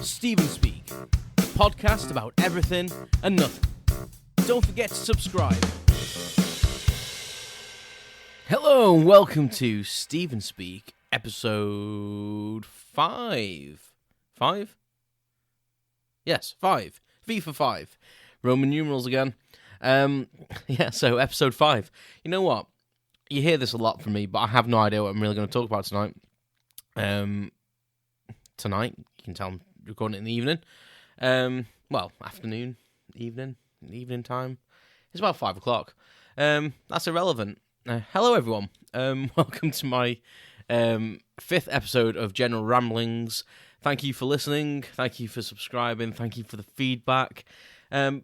Stephen Speak, a podcast about everything and nothing. Don't forget to subscribe. Hello and welcome to Stephen Speak, episode 5. 5? Yes, 5. V for 5. Roman numerals again. So episode 5. You know what? You hear this a lot from me, but I have no idea what I'm really going to talk about tonight. Tonight, you can tell I'm recording it in the evening. Afternoon, evening time. It's about 5 o'clock. That's irrelevant. Hello, everyone. Welcome to my 5th episode of General Ramblings. Thank you for listening. Thank you for subscribing. Thank you for the feedback.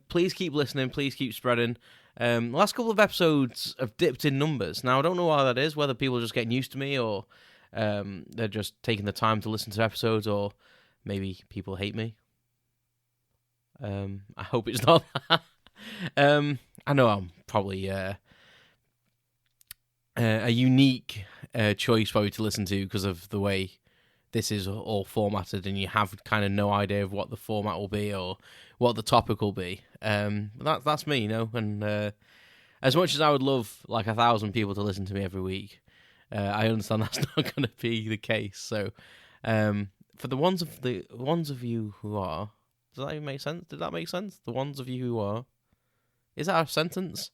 Please keep listening. Please keep spreading. The last couple of episodes have dipped in numbers. Now, I don't know why that is, whether people are just getting used to me or they're just taking the time to listen to episodes, or maybe people hate me. I hope it's not that. I know I'm probably a unique choice for you to listen to because of the way this is all formatted, and you have kind of no idea of what the format will be or what the topic will be. But that's me, you know. And as much as I would love like 1,000 people to listen to me every week, I understand that's not going to be the case. So, for the ones of you who are, does that even make sense? Did that make sense? The ones of you who are, is that a sentence?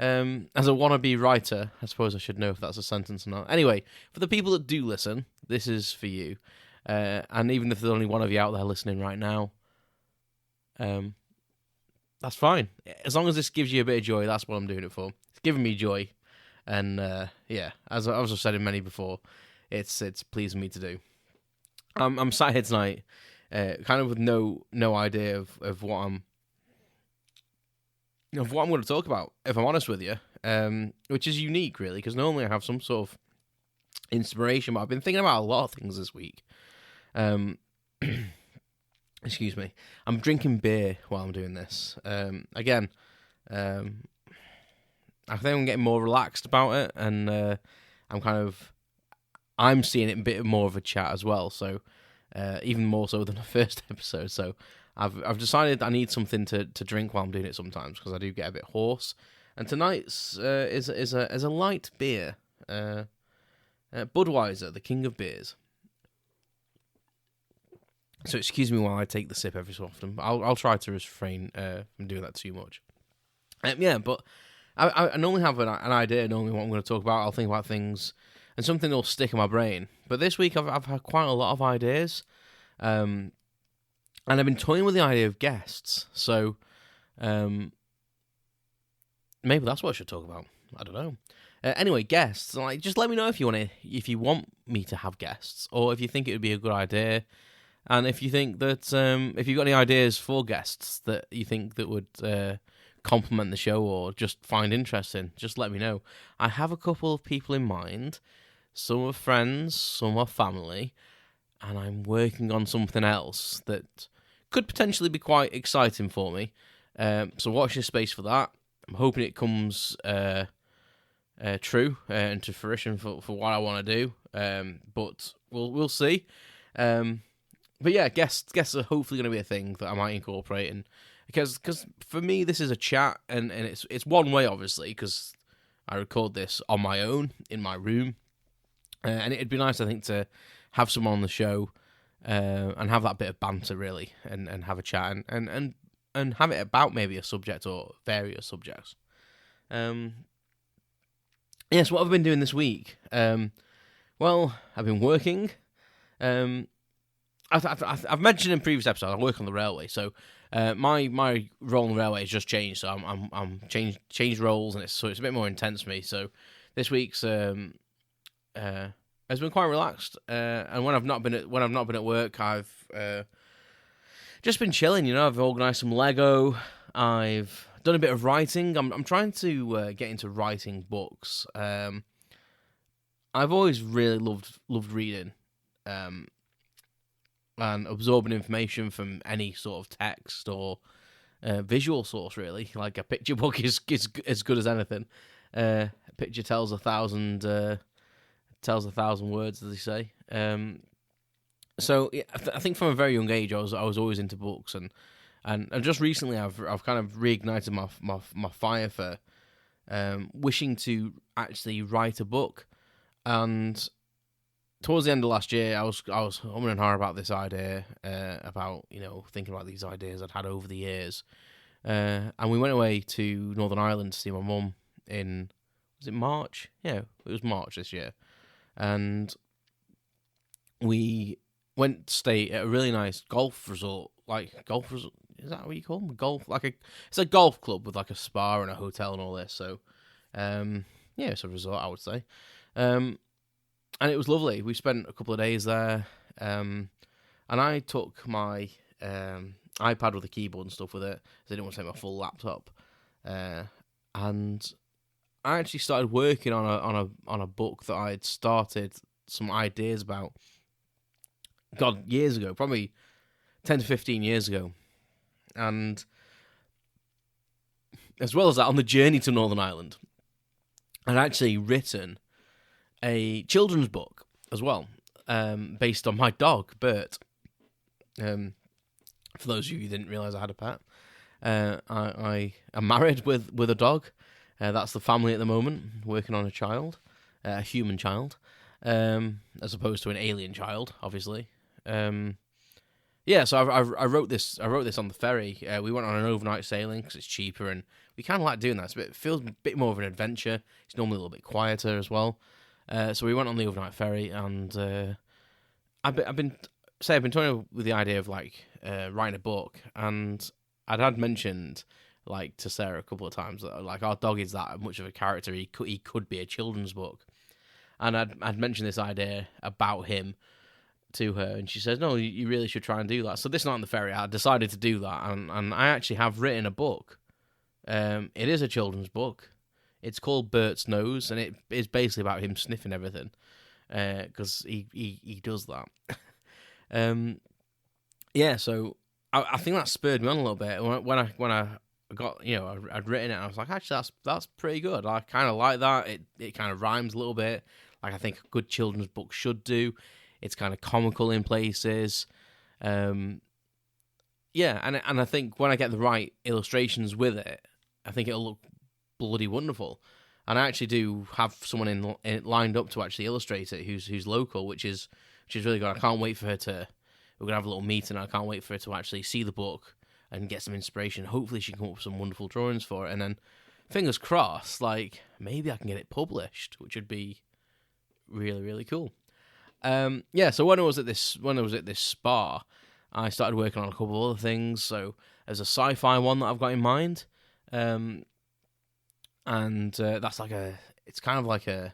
As a wannabe writer, I suppose I should know if that's a sentence or not. Anyway, for the people that do listen, this is for you. And even if there's only one of you out there listening right now, that's fine. As long as this gives you a bit of joy, that's what I'm doing it for. It's giving me joy. And as I've said in many before, it's pleasing me to do. I'm sat here tonight, kind of with no idea of what I'm going to talk about, if I'm honest with you, which is unique, really, because normally I have some sort of inspiration, but I've been thinking about a lot of things this week. Excuse me. I'm drinking beer while I'm doing this. Again, I think I'm getting more relaxed about it, and I'm seeing it a bit more of a chat as well, so even more so than the first episode, so I've decided I need something to drink while I'm doing it sometimes, because I do get a bit hoarse. And tonight's is a light beer, Budweiser, the king of beers. So excuse me while I take the sip every so often. But I'll try to refrain from doing that too much. But I normally have an idea, normally what I'm going to talk about. I'll think about things, and something will stick in my brain. But this week I've had quite a lot of ideas. And I've been toying with the idea of guests, so maybe that's what I should talk about. I don't know. Anyway, guests. Like, just let me know if you want me to have guests, or if you think it would be a good idea, and if you think that if you've got any ideas for guests that you think that would complement the show or just find interesting, just let me know. I have a couple of people in mind. Some are friends, some are family, and I'm working on something else that could potentially be quite exciting for me. So watch this space for that. I'm hoping it comes true and to fruition for what I want to do. But we'll see. But yeah, guests are hopefully going to be a thing that I might incorporate in, because for me this is a chat, and it's one way, obviously, because I record this on my own in my room, and it'd be nice, I think, to have someone on the show. And have that bit of banter, really, and have a chat, and have it about maybe a subject or various subjects. What have I been doing this week? I've been working. I've mentioned in previous episodes I work on the railway, so my role on the railway has just changed. So I'm changed roles, and it's a bit more intense for me. So this week's has been quite relaxed, and when I've not been at work, I've just been chilling. You know, I've organised some Lego. I've done a bit of writing. I'm trying to get into writing books. I've always really loved reading, and absorbing information from any sort of text or visual source. Really, like a picture book is as good as anything. A picture tells 1,000 words, as they say. So yeah, I think from a very young age, I was always into books, and just recently I've kind of reignited my fire for wishing to actually write a book. And towards the end of last year, I was humming and hawing about this idea, about thinking about these ideas I'd had over the years, and we went away to Northern Ireland to see my mum in, was it March? Yeah, it was March this year, and we went to stay at a really nice golf resort, is that what you call them? It's a golf club with like a spa and a hotel and all this. So, yeah, it's a resort, I would say. And it was lovely. We spent a couple of days there, and I took my iPad with a keyboard and stuff with it, so I didn't want to take my full laptop. And I actually started working on a book that I had started some ideas about. God, years ago, probably 10 to 15 years ago. And as well as that, on the journey to Northern Ireland, I'd actually written a children's book as well, based on my dog, Bert. For those of you who didn't realise I had a pet, I am married with a dog. That's the family at the moment, working on a child, a human child, as opposed to an alien child, obviously. Yeah, so I wrote this on the ferry. We went on an overnight sailing because it's cheaper, and we kind of like doing that. It feels a bit more of an adventure. It's normally a little bit quieter as well. So we went on the overnight ferry, and I've been toying with the idea of like writing a book, and I'd mentioned like to Sarah a couple of times that like our dog is that much of a character. He could be a children's book, and I'd mentioned this idea about him to her, and she says, "No, you really should try and do that." So this night on the ferry, I decided to do that, and I actually have written a book. It is a children's book. It's called Bert's Nose, and it is basically about him sniffing everything, because he does that. Yeah, so I think that spurred me on a little bit when I got, I'd written it, and I was like, actually that's pretty good. I kind of like that. It kind of rhymes a little bit, like I think a good children's book should do. It's kind of comical in places. Yeah, and I think when I get the right illustrations with it, I think it'll look bloody wonderful. And I actually do have someone in lined up to actually illustrate it who's local, which is really good. I can't wait for her to. We're gonna have a little meeting. I can't wait for her to actually see the book and get some inspiration. Hopefully, she can come up with some wonderful drawings for it, and then fingers crossed, like maybe I can get it published, which would be really, really cool. Yeah, so when I was at this spa, I started working on a couple of other things. So there's a sci-fi one that I've got in mind, and that's it's kind of like well,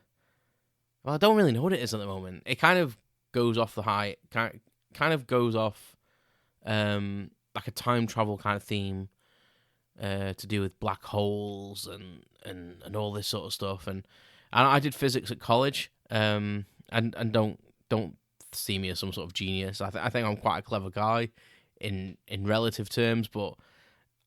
I don't really know what it is at the moment. It kind of goes off the high, kind of goes off, like a time travel kind of theme, to do with black holes and all this sort of stuff. And I did physics at college, and don't see me as some sort of genius. I think I'm quite a clever guy in relative terms, but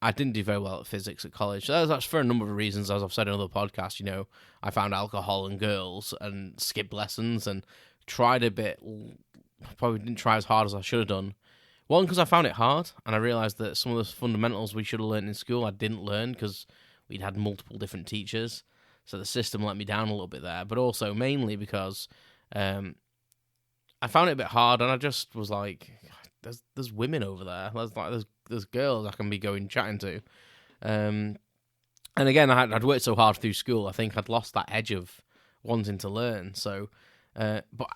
I didn't do very well at physics at college. So that's for a number of reasons, as I've said in other podcasts. I found alcohol and girls and skipped lessons and tried a bit. Probably didn't try as hard as I should have done. One, because I found it hard, and I realised that some of the fundamentals we should have learned in school I didn't learn because we'd had multiple different teachers. So the system let me down a little bit there. But also mainly because I found it a bit hard, and I just was like, "There's women over there. There's girls I can be going chatting to." And again, I'd worked so hard through school. I think I'd lost that edge of wanting to learn. So, but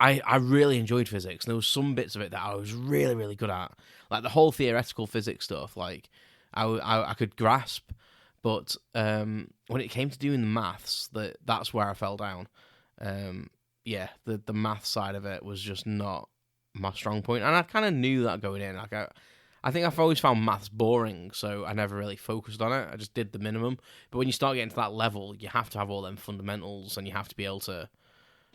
I really enjoyed physics. There was some bits of it that I was really, really good at, like the whole theoretical physics stuff. Like I could grasp, but when it came to doing the maths, that's where I fell down. Yeah, the math side of it was just not my strong point, and I kind of knew that going in. Like I think I've always found maths boring, so I never really focused on it. I just did the minimum. But when you start getting to that level, you have to have all them fundamentals, and you have to be able to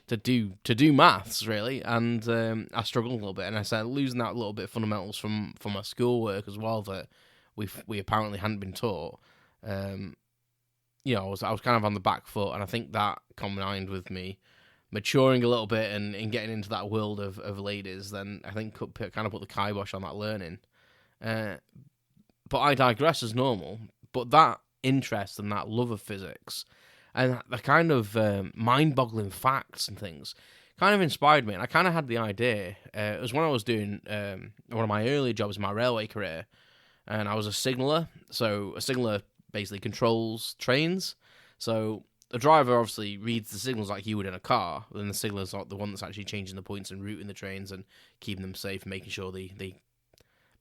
do maths really. And I struggled a little bit, and I started losing that little bit of fundamentals from my schoolwork as well that we apparently hadn't been taught. I was kind of on the back foot, and I think that combined with me maturing a little bit and getting into that world of ladies, then I think kind of put the kibosh on that learning. But I digress as normal. But that interest and that love of physics and the kind of mind-boggling facts and things kind of inspired me. And I kind of had the idea. It was when I was doing one of my early jobs in my railway career, and I was a signaller. So a signaller basically controls trains. So the driver obviously reads the signals like you would in a car, but then the signaler's not the one that's actually changing the points and routing the trains and keeping them safe, making sure they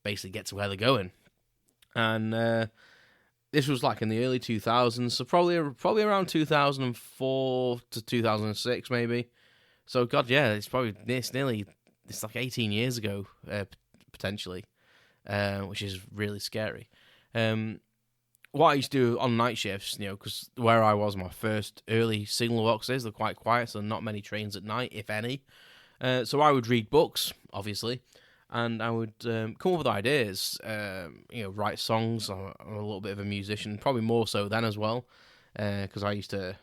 basically get to where they're going. And this was like in the early 2000s, so probably around 2004 to 2006 maybe. So God, yeah, it's like 18 years ago potentially, which is really scary. What I used to do on night shifts, because where I was, my first early signal boxes, they're quite quiet, so not many trains at night, if any. So I would read books, obviously, and I would come up with ideas, write songs. I'm a little bit of a musician, probably more so then as well, because I used to,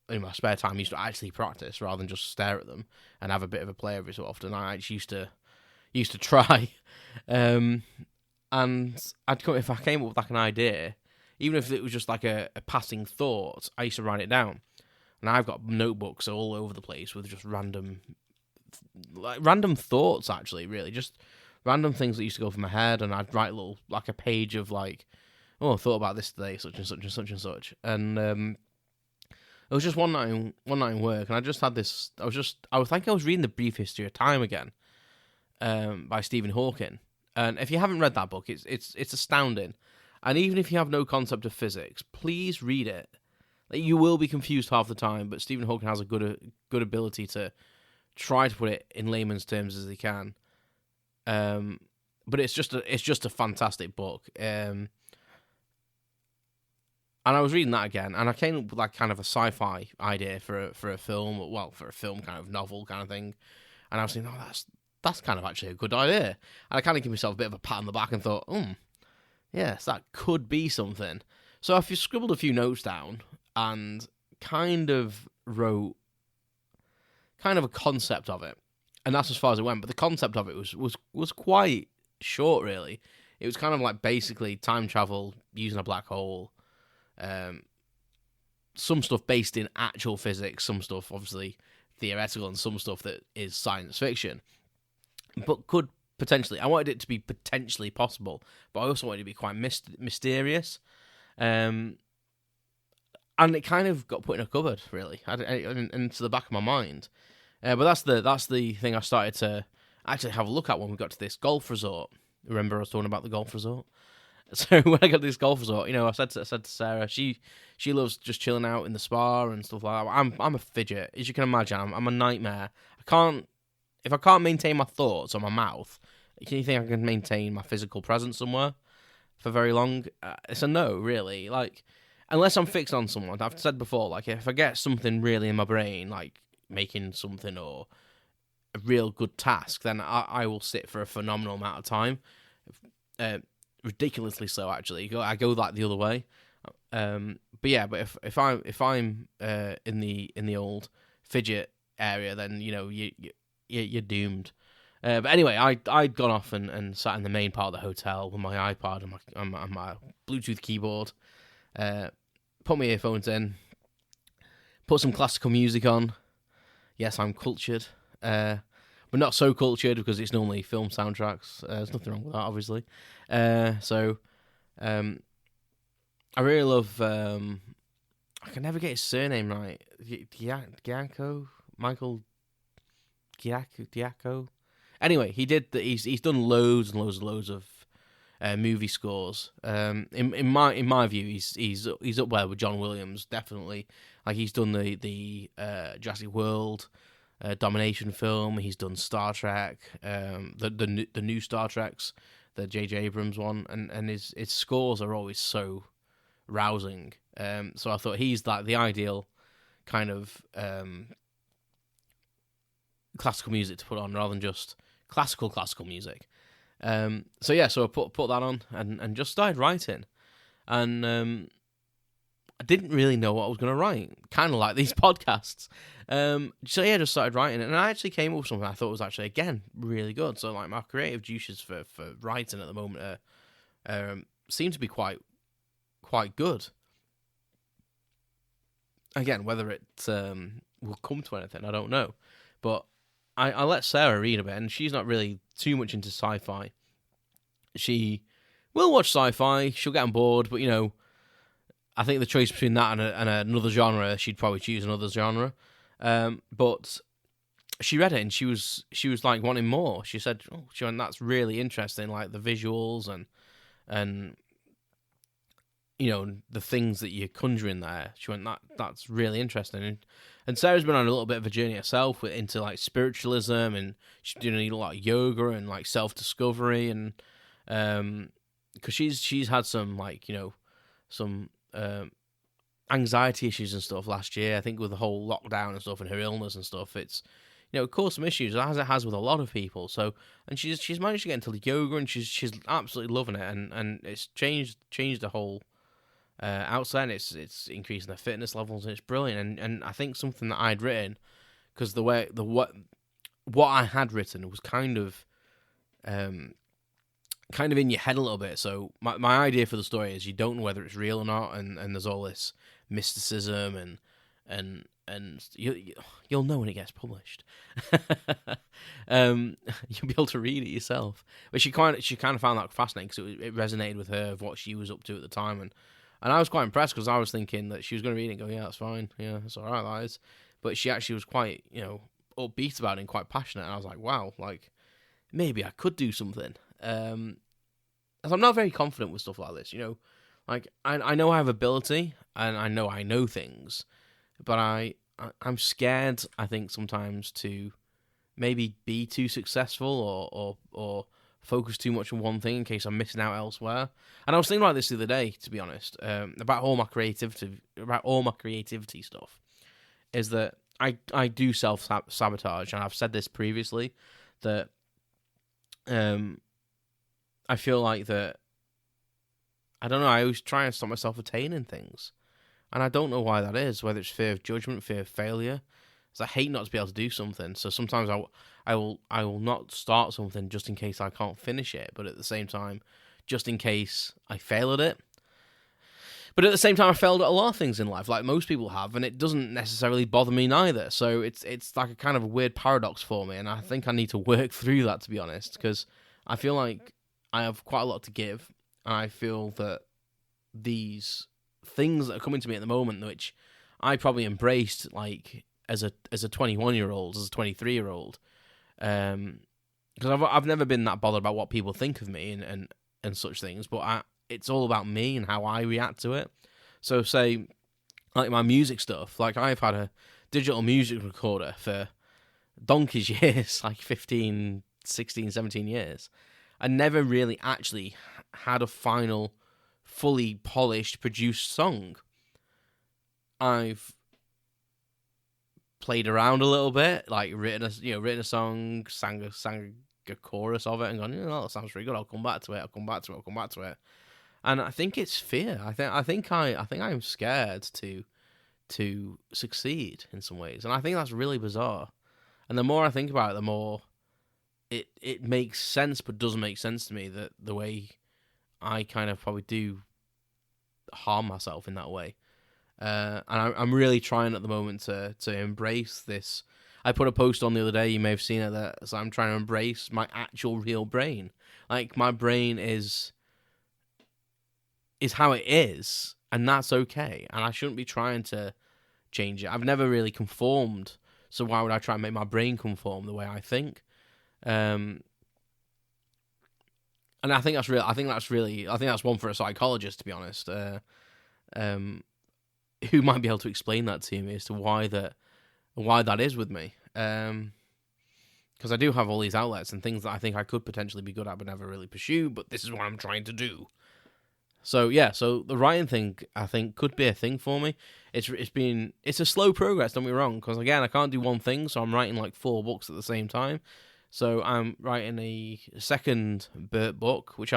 in my spare time, used to actually practice rather than just stare at them and have a bit of a play every so often. I actually used to try, and if I came up with like an idea, even if it was just like a passing thought, I used to write it down. And I've got notebooks all over the place with just random thoughts, actually, really. Just random things that used to go through my head, and I'd write a page of like, oh, I thought about this today, such and such and such and such. And it was just one night in work, and I just had this, I think I was reading The Brief History of Time again, by Stephen Hawking. And if you haven't read that book, it's astounding. And even if you have no concept of physics, please read it. Like, you will be confused half the time, but Stephen Hawking has a good ability to try to put it in layman's terms as he can. But it's just a fantastic book. And I was reading that again, and I came up with like kind of a sci-fi idea for a film, kind of novel kind of thing. And I was thinking, that's kind of actually a good idea. And I kind of gave myself a bit of a pat on the back and thought, yes, that could be something. So I've scribbled a few notes down and kind of wrote kind of a concept of it. And that's as far as it went. But the concept of it was quite short, really. It was kind of like basically time travel using a black hole. Some stuff based in actual physics, some stuff obviously theoretical, and some stuff that is science fiction. But could potentially, I wanted it to be potentially possible, but I also wanted it to be quite mysterious. And it kind of got put in a cupboard, really, into the back of my mind. But that's the thing I started to actually have a look at when we got to this golf resort. Remember I was talking about the golf resort? So when I got to this golf resort, I said to Sarah, she loves just chilling out in the spa and stuff like that. I'm a fidget, as you can imagine. I'm a nightmare. If I can't maintain my thoughts or my mouth, can you think I can maintain my physical presence somewhere for very long? It's a no, really. Like, unless I'm fixed on someone. I've said before, like, if I get something really in my brain, like making something or a real good task, then I will sit for a phenomenal amount of time. Ridiculously so, actually. I go like the other way. But if I'm in the old fidget area, then you're doomed. But anyway, I'd gone off and sat in the main part of the hotel with my iPad and my Bluetooth keyboard. Put my earphones in. Put some classical music on. Yes, I'm cultured. But not so cultured because it's normally film soundtracks. There's nothing wrong with that, obviously. I really love... I can never get his surname right. Giacco? Michael Giacco? Anyway, he's done loads and loads of movie scores. In my view, he's up there with John Williams, definitely. Like, he's done the Jurassic World Domination film. He's done Star Trek, the new Star Treks, the J.J. Abrams one, and his scores are always so rousing. So I thought he's like the ideal kind of classical music to put on rather than just classical music. So I put that on and just started writing. And I didn't really know what I was going to write, kind of like these podcasts. So yeah, I just started writing it, and I actually came up with something I thought was actually, again, really good. So like my creative juices for writing at the moment seem to be quite good. Again, whether it will come to anything, I don't know. But I let Sarah read a bit, and she's not really too much into sci-fi. She will watch sci-fi, she'll get on board, but I think the choice between that and another genre, she'd probably choose another genre. But she read it and she was like wanting more. She said, that's really interesting, like the visuals and the things that you're conjuring there. She went, that's really interesting. And Sarah's been on a little bit of a journey herself into like spiritualism, and she's doing a lot of yoga and like self-discovery, and because she's had some like some anxiety issues and stuff last year. I think with the whole lockdown and stuff and her illness and stuff, it's it caused some issues, as it has with a lot of people. So, and she's managed to get into the yoga, and she's absolutely loving it, and it's changed the whole outside. It's increasing their fitness levels, and it's brilliant. And I think something that I'd written, because what I had written was kind of in your head a little bit. So my idea for the story is you don't know whether it's real or not, and there's all this mysticism and you'll know when it gets published. You'll be able to read it yourself. But she kind of found that fascinating, because it resonated with her of what she was up to at the time, and I was quite impressed, because I was thinking that she was going to read it and go, yeah, that's fine, yeah, that's all right, that is. But she actually was quite upbeat about it and quite passionate, and I was like, wow, like maybe I could do something. As I'm not very confident with stuff like this, like I know I have ability and I know things, but I'm scared, I think, sometimes to maybe be too successful or focus too much on one thing in case I'm missing out elsewhere. And I was thinking about this the other day, to be honest, about all my creativity stuff, is that I do self-sabotage, and I've said this previously, that I feel like that, I don't know, I always try and stop myself attaining things. And I don't know why that is, whether it's fear of judgment, fear of failure. Because I hate not to be able to do something. So sometimes I will not start something just in case I can't finish it. But at the same time, just in case I fail at it. But at the same time, I failed at a lot of things in life, like most people have, and it doesn't necessarily bother me neither. So it's like a kind of a weird paradox for me, and I think I need to work through that, to be honest, because I feel like I have quite a lot to give, and I feel that these things that are coming to me at the moment, which I probably embraced like as a 21-year-old, as a 23-year-old, because I've never been that bothered about what people think of me and such things, but it's all about me and how I react to it. So say, like my music stuff, like I've had a digital music recorder for donkey's years, like 15, 16, 17 years. I never really actually had a final, fully polished, produced song. I've played around a little bit, like written a song, sang a chorus of it, and gone, that sounds pretty good. I'll come back to it. And I think it's fear. I think I'm scared to succeed in some ways, and I think that's really bizarre. And the more I think about it, the more it makes sense, but doesn't make sense to me, that the way I kind of probably do harm myself in that way. And I'm really trying at the moment to embrace this. I put a post on the other day, you may have seen it, that so I'm trying to embrace my actual real brain. Like, my brain is how it is, and that's okay. And I shouldn't be trying to change it. I've never really conformed, so why would I try and make my brain conform the way I think? And I think that's real. I think that's one for a psychologist, to be honest. Who might be able to explain that to me as to why that is with me. Because I do have all these outlets and things that I think I could potentially be good at but never really pursue, but this is what I'm trying to do. So yeah, so the writing thing, I think, could be a thing for me. It's a slow progress, don't be wrong, because again, I can't do one thing, so I'm writing like 4 books at the same time. So I'm writing a second book, which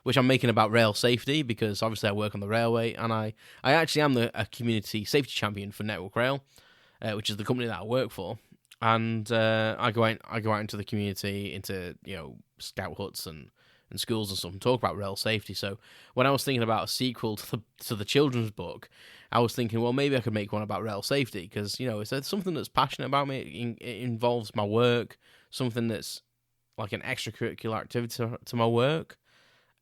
which I'm making about rail safety because obviously I work on the railway, and I actually am a community safety champion for Network Rail, which is the company that I work for. And I go out into the community, into scout huts and schools and stuff, and talk about rail safety. So when I was thinking about a sequel to the children's book, I was thinking, well, maybe I could make one about rail safety because it's something that's passionate about me. It involves my work, something that's like an extracurricular activity to my work.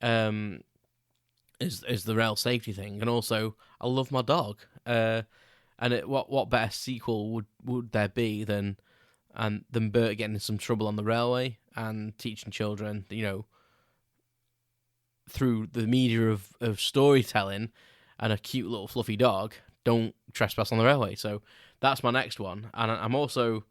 Is the rail safety thing, and also I love my dog. And what better sequel would there be than Bert getting in some trouble on the railway and teaching children, through the media of storytelling and a cute little fluffy dog, don't trespass on the railway. So that's my next one. And I'm also,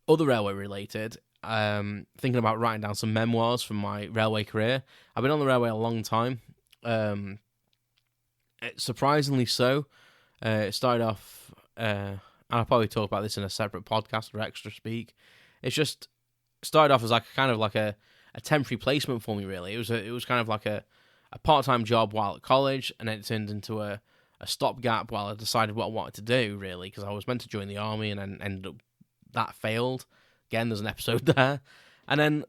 other railway related, thinking about writing down some memoirs from my railway career. I've been on the railway a long time. Surprisingly so. It started off, and I'll probably talk about this in a separate podcast or extra speak. It's just started off as a temporary placement for me. Really, it was kind of like a part-time job while at college, and then it turned into a stopgap while I decided what I wanted to do. Really, because I was meant to join the army, and then ended up that failed. Again, there's an episode there, and then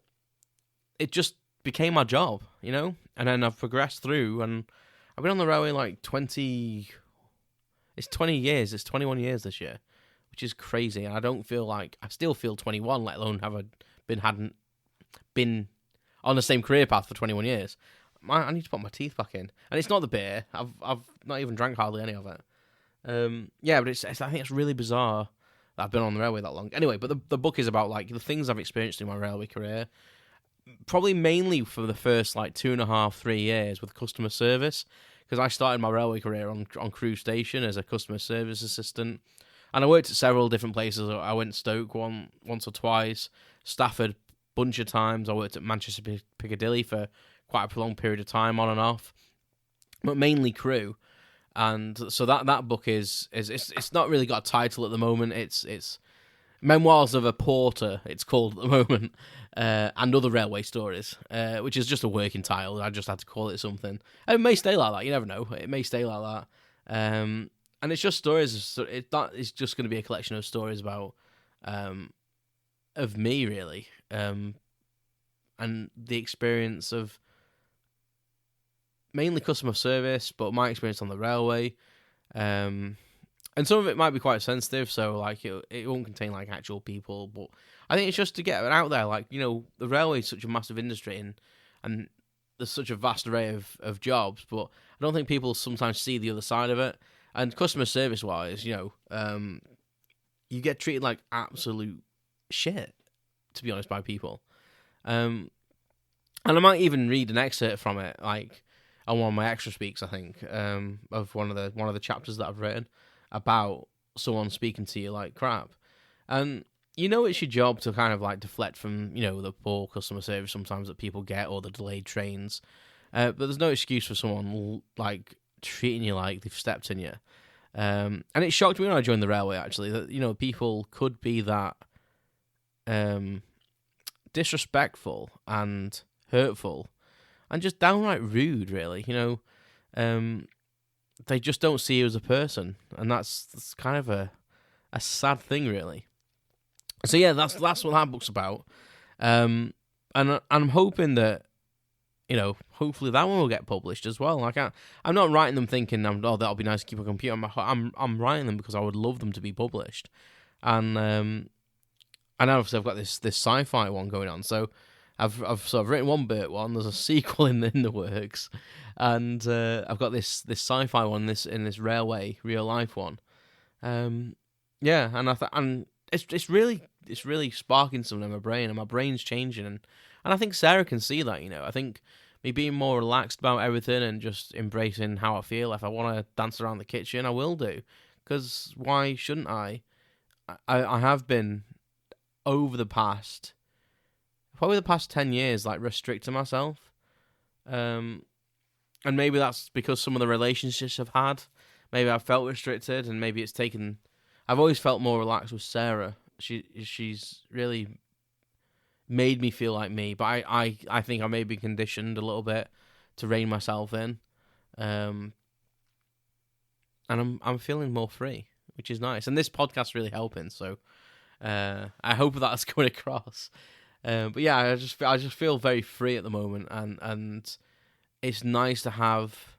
it just became my job, and then I've progressed through, and I've been on the railway like 20 years. It's 21 years this year, which is crazy. And I still feel 21, let alone hadn't been on the same career path for 21 years. I need to put my teeth back in, and it's not the beer. I've not even drank hardly any of it. But I think it's really bizarre that I've been on the railway that long. Anyway, but the book is about the things I've experienced in my railway career. Probably mainly for the first 2.5-3 years with customer service, because I started my railway career on Crewe Station as a customer service assistant, and I worked at several different places. I went to Stoke once or twice, Stafford bunch of times. I worked at Manchester Piccadilly for quite a prolonged period of time, on and off, but mainly Crewe. And so that book is it's not really got a title at the moment. It's Memoirs of a Porter, it's called at the moment, and Other Railway Stories, which is just a working title. I just had to call it something. And it may stay like that, you never know. It may stay like that. And it's just stories. It's just going to be a collection of stories about, of me, really, and the experience of mainly customer service, but my experience on the railway. And some of it might be quite sensitive, so it won't contain actual people. But I think it's just to get it out there. The railway is such a massive industry, and there's such a vast array of jobs. But I don't think people sometimes see the other side of it. And customer service wise, you get treated like absolute shit, to be honest, by people. And I might even read an excerpt from it, on one of my extra speaks, I think, of one of the chapters that I've written about someone speaking to you like crap. And it's your job to kind of deflect from the poor customer service sometimes that people get, or the delayed trains, but there's no excuse for someone treating you like they've stepped in you. And it shocked me when I joined the railway, actually, that people could be that disrespectful and hurtful and just downright rude, really. They just don't see you as a person, and that's kind of a sad thing, really. So yeah, that's what that book's about, and I'm hoping that hopefully that one will get published as well. I'm not writing them thinking that'll be nice to keep on computer. I'm writing them because I would love them to be published, and obviously I've got this sci-fi one going on, so I've written one Bert one. There's a sequel in the works, and I've got this sci-fi one, in this railway real life one. And it's really sparking something in my brain, and my brain's changing, and I think Sarah can see that. I think me being more relaxed about everything and just embracing how I feel. If I want to dance around the kitchen, I will do, because why shouldn't I? I have been over the past 10 years, restricting myself. And maybe that's because some of the relationships I've had, maybe I've felt restricted, and maybe I've always felt more relaxed with Sarah. She's really made me feel like me, but I think I may be conditioned a little bit rein myself in, and I'm feeling more free, which is nice. And this podcast's really helping, so I hope that's going across. But yeah, I just feel very free at the moment, and it's nice to have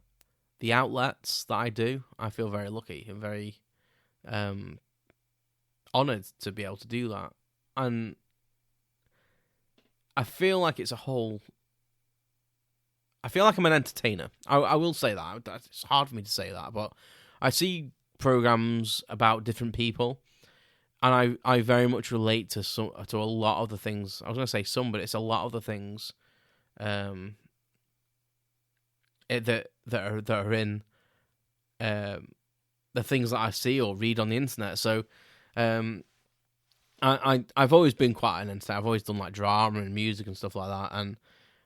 the outlets that I do. I feel very lucky and very honoured to be able to do that, and I feel like it's a whole. I feel like I'm an entertainer. I will say that. It's hard for me to say that, but I see programs about different people, and I very much relate to a lot of the things. I was going to say some, but it's a lot of the things that are in the things that I see or read on the internet. So I've always been quite an entertainer. I've always done like drama and music and stuff like that,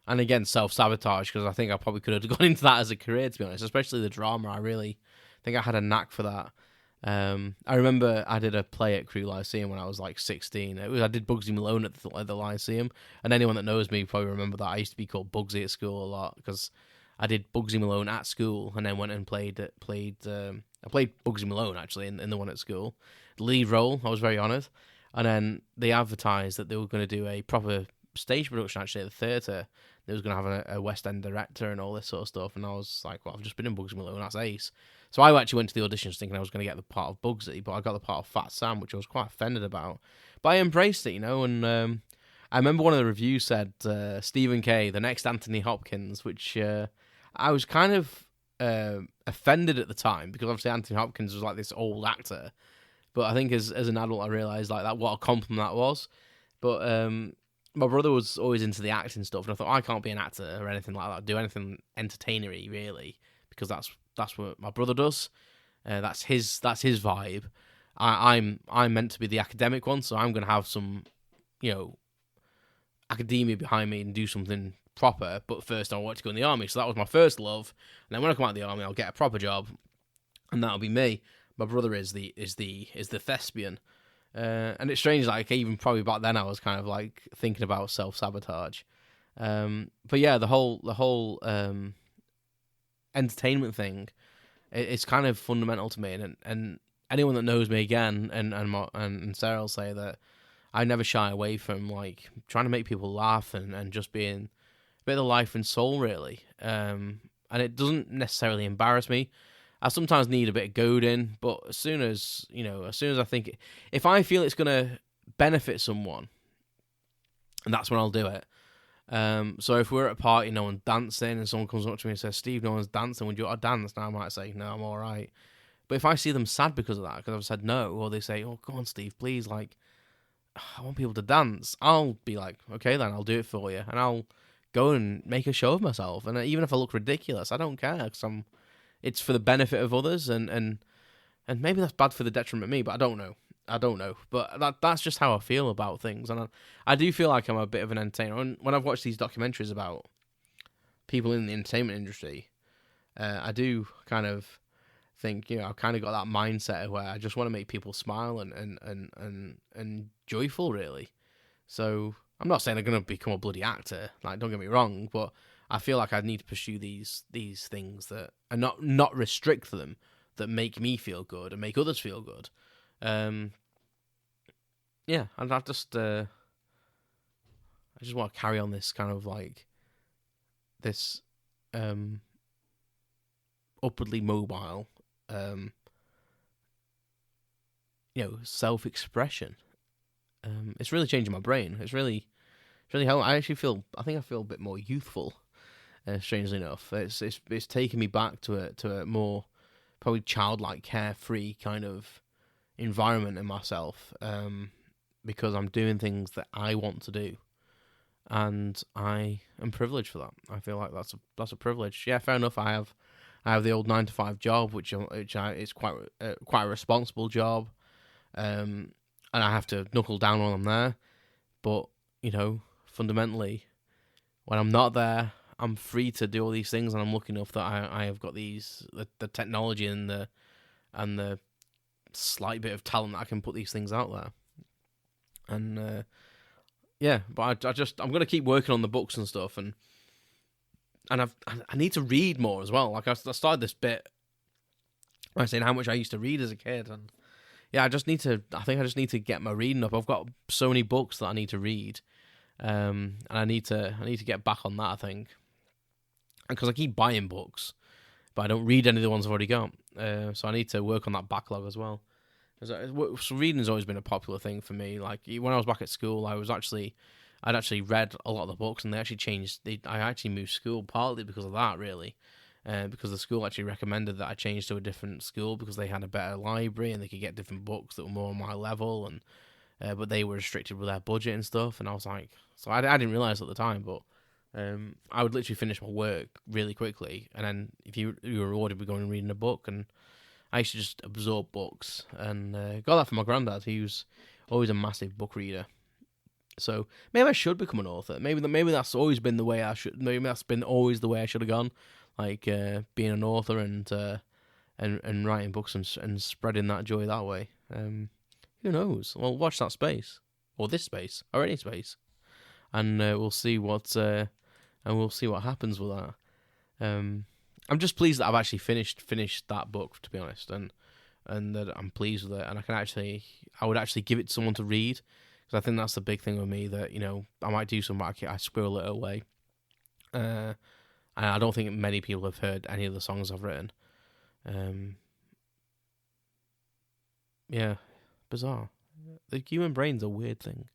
and again, self-sabotage, because I think I probably could have gone into that as a career, to be honest, especially the drama. I really think I had a knack for that. I remember I did a play at Crewe Lyceum when I was like 16. I did Bugsy Malone at the Lyceum, and anyone that knows me probably remember that I used to be called Bugsy at school a lot, because I did Bugsy Malone at school, and then went and played Bugsy Malone, actually, in the one at school. The lead role, I was very honoured. And then they advertised that they were going to do a proper stage production, actually, at the theatre. They was going to have a West End director and all this sort of stuff. And I was like, well, I've just been in Bugsy Malone, that's ace. So I actually went to the auditions thinking I was going to get the part of Bugsy, but I got the part of Fat Sam, which I was quite offended about. But I embraced it, and I remember one of the reviews said, Stephen Kay, the next Anthony Hopkins, which I was kind of offended at the time, because obviously Anthony Hopkins was like this old actor. But I think as an adult, I realised like that what a compliment that was. But my brother was always into the acting stuff, and I thought I can't be an actor or anything like that, do anything entertainery really, because that's what my brother does. That's his vibe. I'm meant to be the academic one, so I'm going to have some, academia behind me and do something proper. But first, I want to go in the army, so that was my first love. And then when I come out of the army, I'll get a proper job, and that'll be me. My brother is the thespian, and it's strange. Like even probably back then, I was kind of like thinking about self-sabotage. But yeah, the whole entertainment thing, it's kind of fundamental to me. And anyone that knows me again, and Sarah will say that I never shy away from like trying to make people laugh and just being a bit of the life and soul, really. And it doesn't necessarily embarrass me. I sometimes need a bit of goading, but as soon as I think, if I feel it's going to benefit someone, and that's when I'll do it. So if we're at a party, no one's dancing, and someone comes up to me and says, Steve, no one's dancing, would you want to dance? Now I might say, no, I'm all right. But if I see them sad because of that, because I've said no, or they say, oh, come on, Steve, please, like, I want people to dance, I'll be like, okay, then I'll do it for you, and I'll go and make a show of myself. And even if I look ridiculous, I don't care, because it's for the benefit of others, and maybe that's bad for the detriment of me, but I don't know. But that's just how I feel about things, and I do feel like I'm a bit of an entertainer. And when I've watched these documentaries about people in the entertainment industry, I do kind of think, I've kind of got that mindset where I just want to make people smile and joyful, really. So I'm not saying I'm going to become a bloody actor, like, don't get me wrong, but I feel like I need to pursue these things that are not restrict them, that make me feel good and make others feel good. Yeah, and I just want to carry on this kind of like this upwardly mobile, self-expression. It's really changing my brain. It's really helping. I think I feel a bit more youthful. Strangely enough, it's taken me back to a more probably childlike, carefree kind of environment in myself, because I'm doing things that I want to do, and I am privileged for that. I feel like that's a privilege. Yeah, fair enough. I have the old 9-to-5 job, which is quite a responsible job, and I have to knuckle down when I'm there. But fundamentally, when I'm not there, I'm free to do all these things, and I'm lucky enough that I have got the technology and the slight bit of talent that I can put these things out there. And yeah, but I'm going to keep working on the books and stuff, and and I need to read more as well. Like I started this bit by saying how much I used to read as a kid, and yeah, I think I just need to get my reading up. I've got so many books that I need to read, and I need to get back on that. I think, because I keep buying books, but I don't read any of the ones I've already got. So I need to work on that backlog as well. So reading has always been a popular thing for me. Like when I was back at school, I'd actually read a lot of the books, and they actually changed. I actually moved school partly because of that, really, because the school actually recommended that I change to a different school because they had a better library and they could get different books that were more on my level, and but they were restricted with their budget and stuff. And I was like, so I didn't realize at the time, but I would literally finish my work really quickly, and then if you were rewarded with going and reading a book, and I used to just absorb books, and got that from my granddad. He was always a massive book reader. So maybe I should become an author. Maybe that's always been the way I should. Maybe that's been always the way I should have gone, like being an author and writing books and spreading that joy that way. Who knows? Well, watch that space, or this space, or any space, and we'll see what happens with that. I'm just pleased that I've actually finished that book, to be honest, and that I'm pleased with it, and I would actually give it to someone to read. Because I think that's the big thing with me, that, I might do something, I squirrel it away. And I don't think many people have heard any of the songs I've written. Yeah, bizarre. The human brain's a weird thing.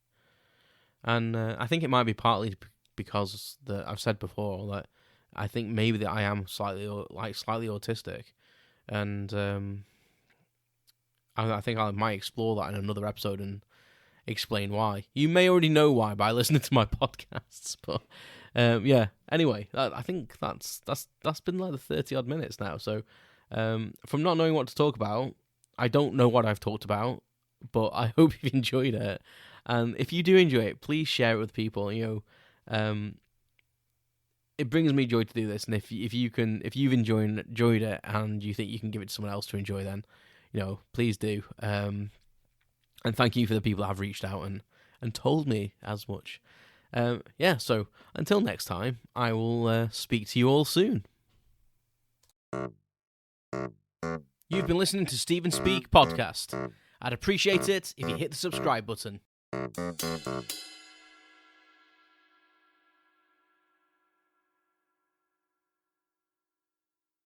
And I think it might be partly because that I've said before that I think maybe that I am slightly autistic. And I think I might explore that in another episode and explain why. You may already know why by listening to my podcasts, but yeah. Anyway, I think that's been like the 30 odd minutes now. So from not knowing what to talk about, I don't know what I've talked about, but I hope you've enjoyed it. And if you do enjoy it, please share it with people. It brings me joy to do this, and if you've enjoyed it and you think you can give it to someone else to enjoy, then please do. And thank you for the people that have reached out and told me as much. Yeah, so until next time, I will speak to you all soon. You've been listening to Stephen Speak Podcast. I'd appreciate it if you hit the subscribe button.